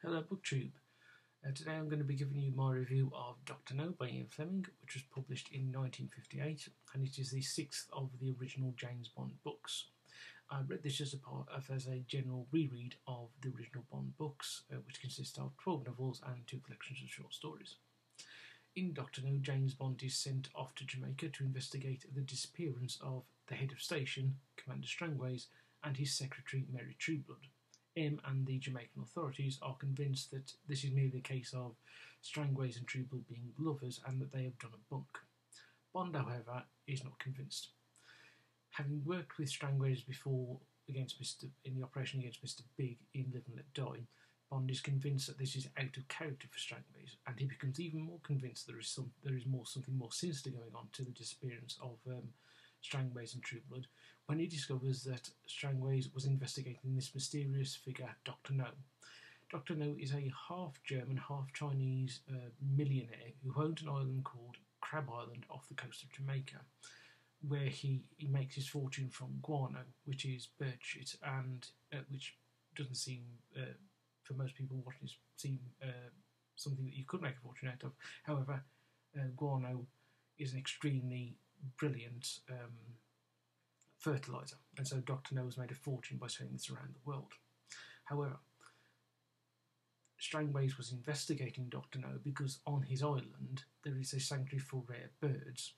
Hello BookTube. Today I'm going to be giving you my review of Dr. No by Ian Fleming, which was published in 1958, and it is the sixth of the original James Bond books. I read this as a general reread of the original Bond books, which consist of 12 novels and 2 collections of short stories. In Dr. No, James Bond is sent off to Jamaica to investigate the disappearance of the head of station, Commander Strangways, and his secretary, Mary Trueblood. M and the Jamaican authorities are convinced that this is merely a case of Strangways and Trueblood being lovers and that they have done a bunk. Bond, however, is not convinced. Having worked with Strangways before in the operation against Mr. Big in Live and Let Die, Bond is convinced that this is out of character for Strangways, and he becomes even more convinced there is something more sinister going on to the disappearance of Strangways and Trueblood, when he discovers that Strangways was investigating this mysterious figure, Dr. No. Dr. No is a half-German, half-Chinese millionaire who owns an island called Crab Island off the coast of Jamaica, where he makes his fortune from guano, which is bird shit, and which doesn't seem, for most people watching this, seem something that you could make a fortune out of. However, guano is an extremely brilliant fertilizer, and so Dr. No has made a fortune by selling this around the world. However, Strangways was investigating Dr. No because on his island there is a sanctuary for rare birds,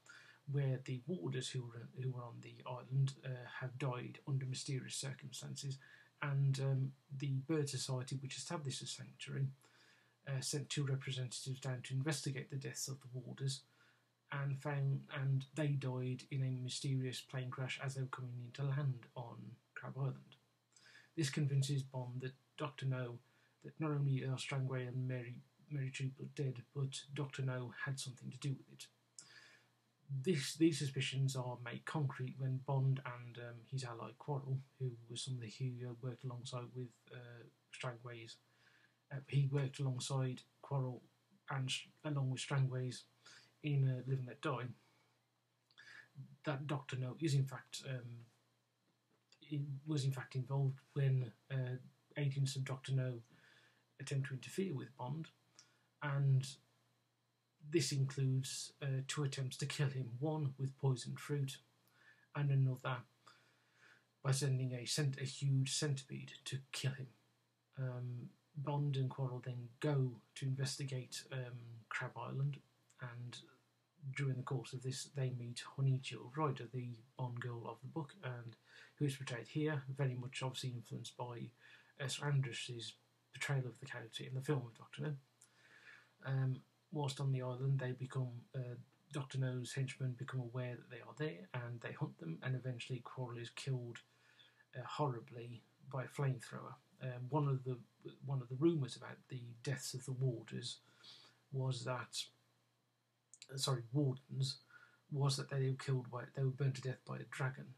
where the warders who were on the island have died under mysterious circumstances, and the Bird Society, which established the sanctuary, sent 2 representatives down to investigate the deaths of the warders, and they died in a mysterious plane crash as they were coming into land on Crab Island. This convinces Bond that Dr. No, that not only are Strangway and Mary Trueblood dead, but Dr. No had something to do with it. These suspicions are made concrete when Bond and his ally Quarrel, who was somebody who worked alongside with Strangways, he worked alongside Quarrel and along with Strangways in Live and Let Die, that Dr. No is in fact involved when agents of Dr. No attempt to interfere with Bond, and this includes 2 attempts to kill him, one with poisoned fruit, and another by sending a huge centipede to kill him. Bond and Quarrel then go to investigate Crab Island, and during the course of this they meet Honey Jill Ryder, the Bond girl of the book, and who is portrayed here very much obviously influenced by Sir Andrews's portrayal of the character in the film of Dr. No. Whilst on the island, they become Dr. No's henchmen become aware that they are there, and they hunt them, and eventually Quarrel is killed horribly by a flamethrower. One of the rumours about the deaths of the warders was that wardens was that they were burnt to death by a dragon.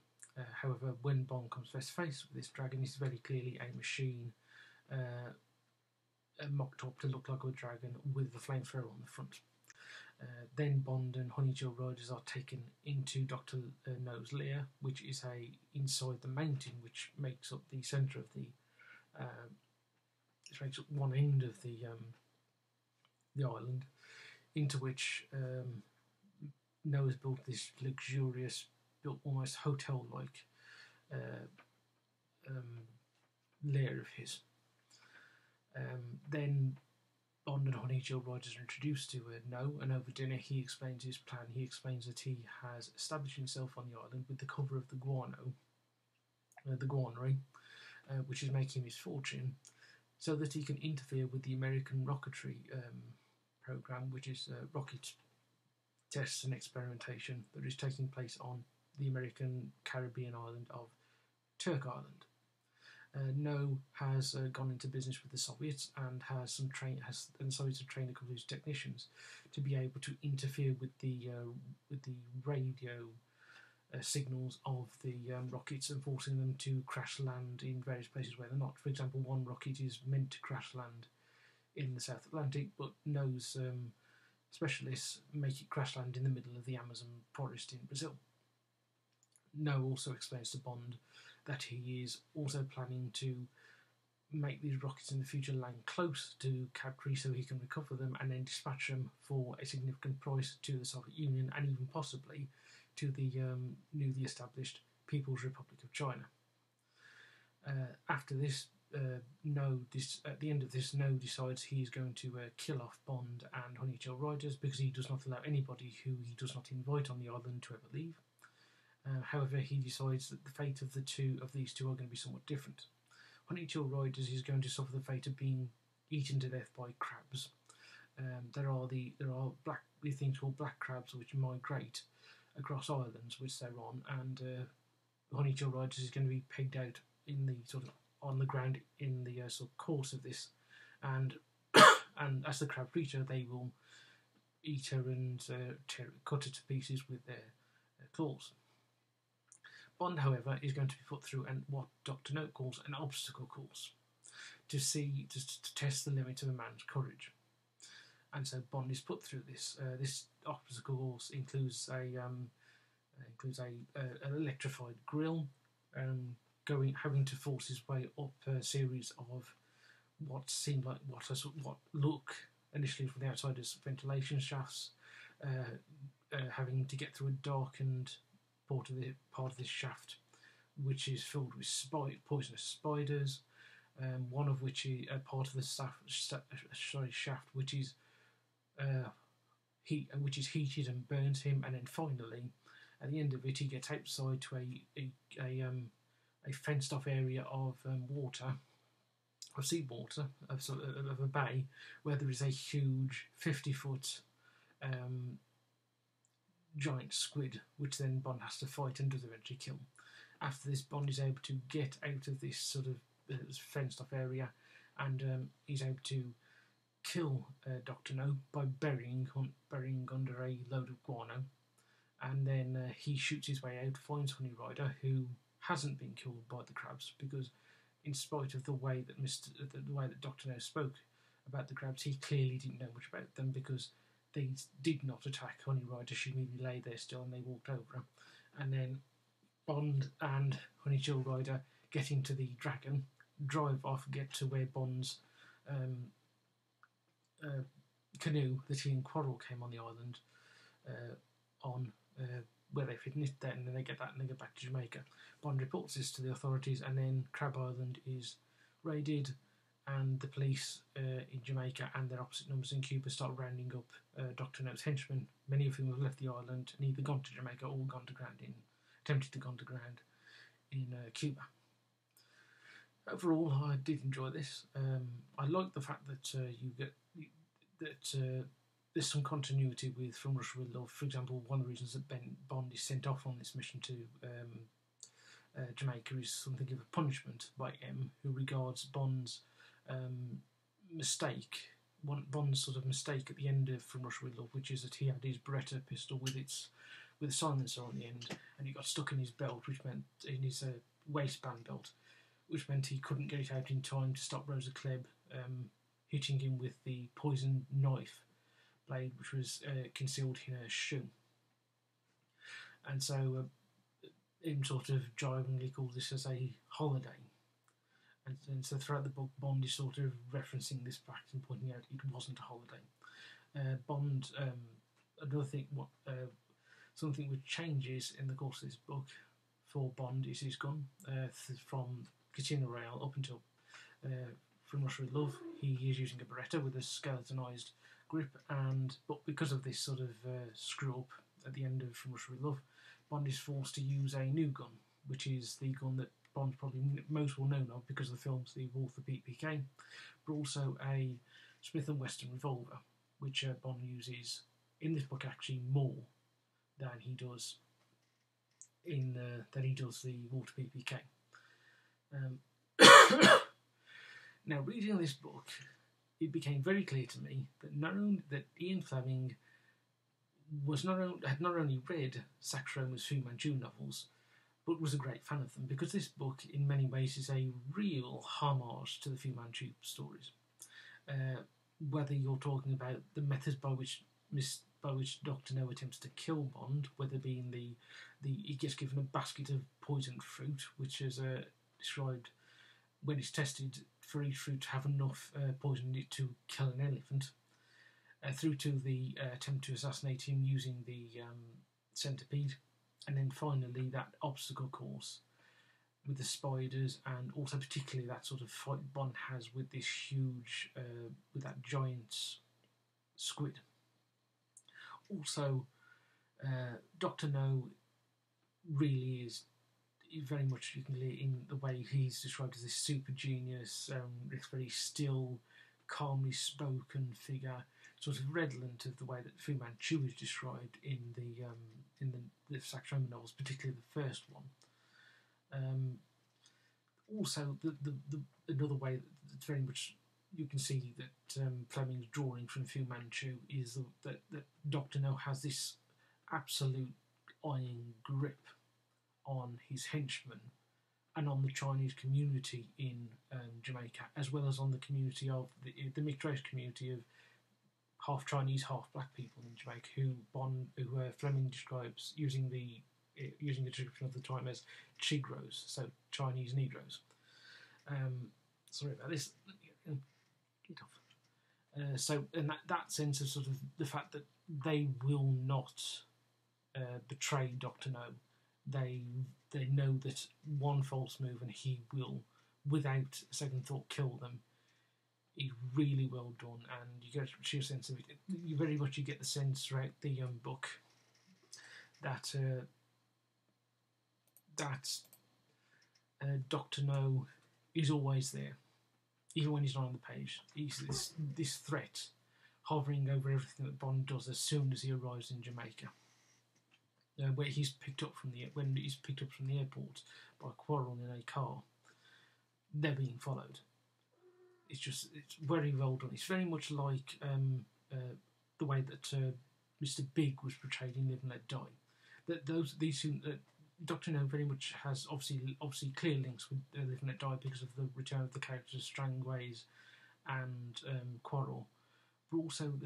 However, when Bond comes face to face with this dragon, it's very clearly a machine mocked up to look like a dragon with the flamethrower on the front. Then Bond and Honey Jill Riders are taken into Dr. No's lair, which is inside the mountain, which makes up the centre of the which makes up one end of the island, into which No has built this luxurious, built almost hotel-like lair of his. Then Bond and Honey Jill Riders are introduced to No, and over dinner he explains his plan. He explains that he has established himself on the island with the cover of the guanery, which is making his fortune, so that he can interfere with the American rocketry program, which is rocket tests and experimentation that is taking place on the American Caribbean island of Turk Island. No has gone into business with the Soviets and the Soviets have trained a couple of technicians to be able to interfere with the radio signals of the rockets and forcing them to crash land in various places where they're not. For example, one rocket is meant to crash land in the South Atlantic, but No's specialists make it crash land in the middle of the Amazon forest in Brazil. No also explains to Bond that he is also planning to make these rockets in the future land close to Cadbury so he can recover them and then dispatch them for a significant price to the Soviet Union and even possibly to the newly established People's Republic of China. After this, at the end of this, No decides he's going to kill off Bond and Honeyshield Riders because he does not allow anybody who he does not invite on the island to ever leave. However, he decides that the fate of these two are going to be somewhat different. Honeyshield Riders is going to suffer the fate of being eaten to death by crabs. There are these things called black crabs which migrate across islands which they're on, and Honeyshield Riders is going to be pegged out in the sort of on the ground in the sort of course of this, and and as the crab creature, they will eat her and cut her to pieces with their claws. Bond, however, is going to be put through what Dr. No calls an obstacle course to test the limit of a man's courage. And so Bond is put through this. This obstacle course includes an electrified grill, having to force his way up a series of what look initially from the outside as ventilation shafts, having to get through a darkened part of this shaft, which is filled with poisonous spiders. One of which is a part of the shaft, which is heated and burns him, and then finally, at the end of it, he gets outside to a fenced-off area of seawater, of a bay, where there is a huge 50-foot giant squid, which then Bond has to fight and does eventually kill. After this, Bond is able to get out of this sort of fenced-off area, and he's able to kill Dr. No by burying under a load of guano, and then he shoots his way out, finds Honey Rider, who hasn't been killed by the crabs, because in spite of the way that Dr. No spoke about the crabs, he clearly didn't know much about them, because they did not attack Honey Rider. She merely lay there still and they walked over her. And then Bond and Honeyshield Rider get into the Dragon, drive off, get to where Bond's canoe that he and Quarrel came on the island where they finished that, and then they get back to Jamaica. Bond reports this to the authorities, and then Crab Island is raided, and the police in Jamaica and their opposite numbers in Cuba start rounding up Dr. No's henchmen, many of whom have left the island and either gone to Jamaica or attempted to go to ground in Cuba. Overall, I did enjoy this. I like the fact that there's some continuity with From Russia with Love. For example, one of the reasons that Bond is sent off on this mission to Jamaica is something of a punishment by M, who regards Bond's Bond's sort of mistake at the end of From Russia with Love, which is that he had his Beretta pistol with a silencer on the end, and it got stuck in his belt, which meant in his waistband belt, which meant he couldn't get it out in time to stop Rosa Klebb hitting him with the poisoned knife blade, which was concealed in her shoe. And so him sort of jibingly called this as a holiday. And so throughout the book, Bond is sort of referencing this fact and pointing out it wasn't a holiday. Bond, another thing, something which changes in the course of this book for Bond is his gun. From Casino Royale up until From Russia with Love, he is using a Beretta with a skeletonized grip, but because of this sort of screw up at the end of From Russia with Love, Bond is forced to use a new gun, which is the gun that Bond's probably most well known of because of the films, the Walther PPK, but also a Smith & Wesson revolver, which Bond uses in this book actually more than he does the Walther PPK. Now, reading this book, it became very clear to me that Ian Fleming had not only read Sax Rohmer's Fu Manchu novels, but was a great fan of them, because this book, in many ways, is a real homage to the Fu Manchu stories. Whether you're talking about the methods by which Dr. No attempts to kill Bond, whether being he gets given a basket of poisoned fruit, which is described when it's tested for each fruit to have enough poison in it to kill an elephant, through to the attempt to assassinate him using the centipede, and then finally that obstacle course with the spiders, and also particularly that sort of fight Bond has with this huge, with that giant squid. Also, Dr. No really is very much, you can in the way he's described as this super genius, this very still, calmly spoken figure, sort of redolent of the way that Fu Manchu is described in the Sax Roman novels, particularly the first one. Also, the another way that's very much you can see that Fleming's drawing from Fu Manchu is that Dr. No has this absolute iron grip on his henchmen and on the Chinese community in Jamaica, as well as on the community of the mixed race community of half Chinese, half black people in Jamaica, who Fleming describes using the description of the time as Chigros, so Chinese Negroes. Sorry about this. Get off. So, in that sense of sort of the fact that they will not betray Dr. No, they know that one false move and he will, without a second thought, kill them. Is really well done, and you get a sheer sense of it. You very much get the sense throughout the book that Dr. No is always there, even when he's not on the page. He's this threat hovering over everything that Bond does as soon as he arrives in Jamaica, where he's picked up from the airport by Quarrel in a car. They're being followed. It's very well done. It's very much like the way that Mr. Big was portrayed in Live and Let Die. That Dr. No very much has obviously clear links with Live and Let Die because of the return of the characters Strangways and Quarrel, but also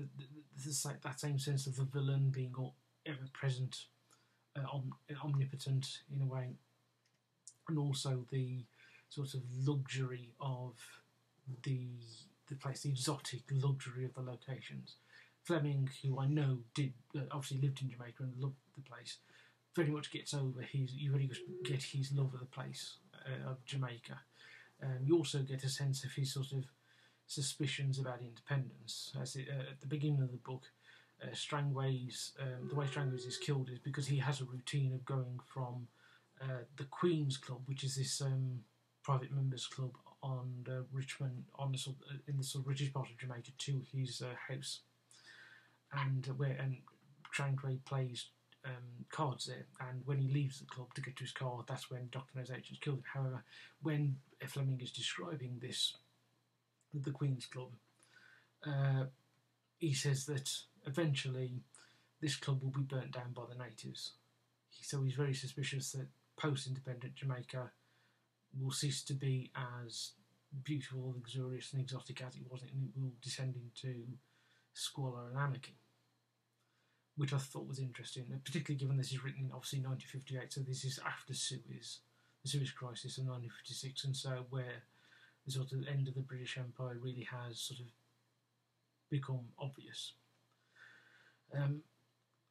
that same sense of the villain being ever present, omnipotent in a way, and also the sort of luxury of the place, the exotic luxury of the locations. Fleming, who I know did obviously lived in Jamaica and loved the place, very much gets over you really get his love of the place of Jamaica. You also get a sense of his sort of suspicions about independence. As at the beginning of the book, Strangways, the way Strangways is killed is because he has a routine of going from the Queen's Club, which is this private members club on Richmond, in the sort of British part of Jamaica, to his house, and Strangway plays cards there. And when he leaves the club to get to his car, that's when Dr. No's agents killed him. However, when Fleming is describing this, the Queen's Club, he says that eventually this club will be burnt down by the natives. So he's very suspicious that post-independent Jamaica will cease to be as beautiful, luxurious and exotic as it was, and it will descend into squalor and anarchy, which I thought was interesting, particularly given this is written in obviously 1958, so this is after the Suez Crisis of 1956, and so where the sort of end of the British Empire really has sort of become obvious.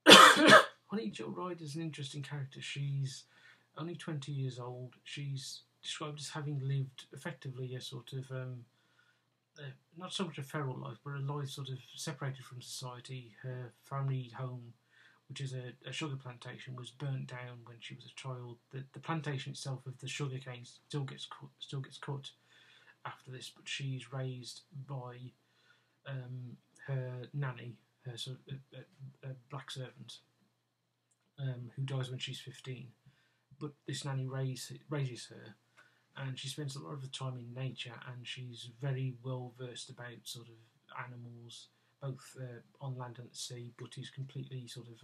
Honey Jill Ryder is an interesting character. She's only 20 years old. She's described as having lived effectively a sort of not so much a feral life, but a life sort of separated from society. Her family home, which is a sugar plantation, was burnt down when she was a child. The plantation itself of the sugar cane still gets cut after this, but she's raised by her nanny, her sort of a black servant, who dies when she's 15. But this nanny raises her, and she spends a lot of the time in nature, and she's very well versed about sort of animals, both on land and at sea, but is completely sort of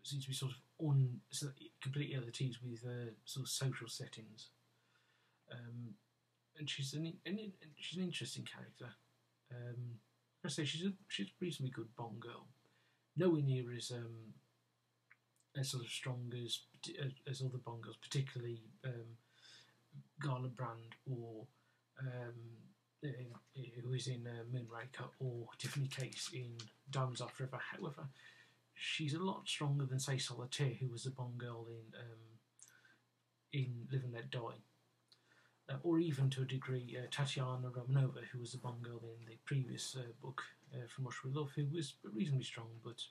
seems to be sort of completely ill at ease with sort of social settings. And she's an interesting character. I say she's a reasonably good Bond girl, nowhere near as sort of strong as other Bond girls, particularly Garland Brand or who is in Moonraker, or Tiffany Case in Diamonds Are Forever. However, she's a lot stronger than, say, Solitaire, who was the Bond girl in Live and Let Die. Or even to a degree Tatiana Romanova, who was the Bond girl in the previous book, From Russia with Love, who was reasonably strong, but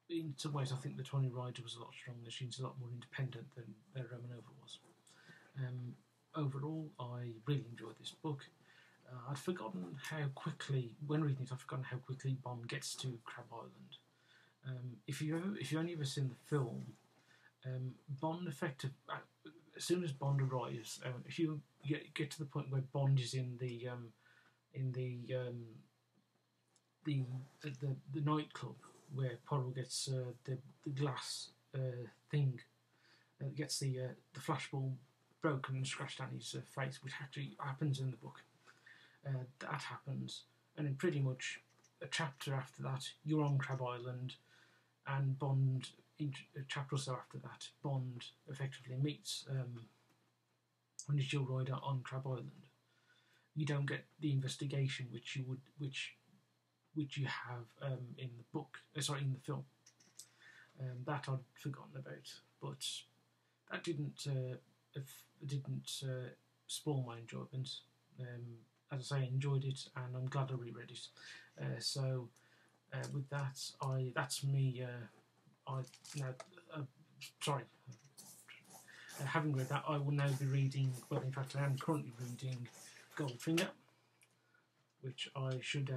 in some ways I think the Tony Ryder was a lot stronger. She's a lot more independent than Romanova was. Overall, I really enjoyed this book. I'd forgotten how quickly, when reading it, I'd forgotten how quickly Bond gets to Crab Island. If you only ever seen the film, Bond as soon as Bond arrives, if you get to the point where Bond is in the nightclub where Poirot gets the glass thing, gets the flashbulb broken and scratched down his face, which actually happens in the book. That happens, and then pretty much a chapter after that, you're on Crab Island, and Bond, a chapter or so after that, Bond effectively meets Jill Ryder on Crab Island. You don't get the investigation which you have in the book, in the film. That I'd forgotten about, but that didn't spoil my enjoyment. As I say, I enjoyed it, and I'm glad I reread it. With that, that's me. Having read that, I will now be reading. Well, in fact, I am currently reading Goldfinger, which I should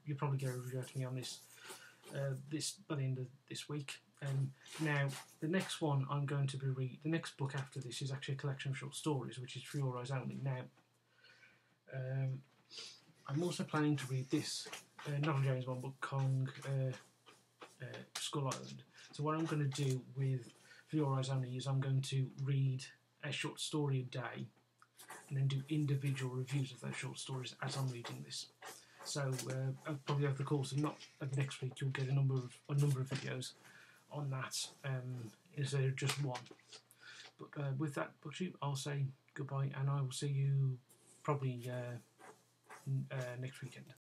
you'll probably get a review to me on this by the end of this week. Now, the next one I'm going to be the next book after this is actually a collection of short stories, which is For Your Eyes Only. Now, I'm also planning to read this, not a James Bond book, Kong Skull Island. So what I'm going to do with For Your Eyes Only is I'm going to read a short story a day, and then do individual reviews of those short stories as I'm reading this. So probably over the course of next week, you'll get a number of videos on that instead of just one. But with that, BookTube, I'll say goodbye, and I will see you probably next weekend.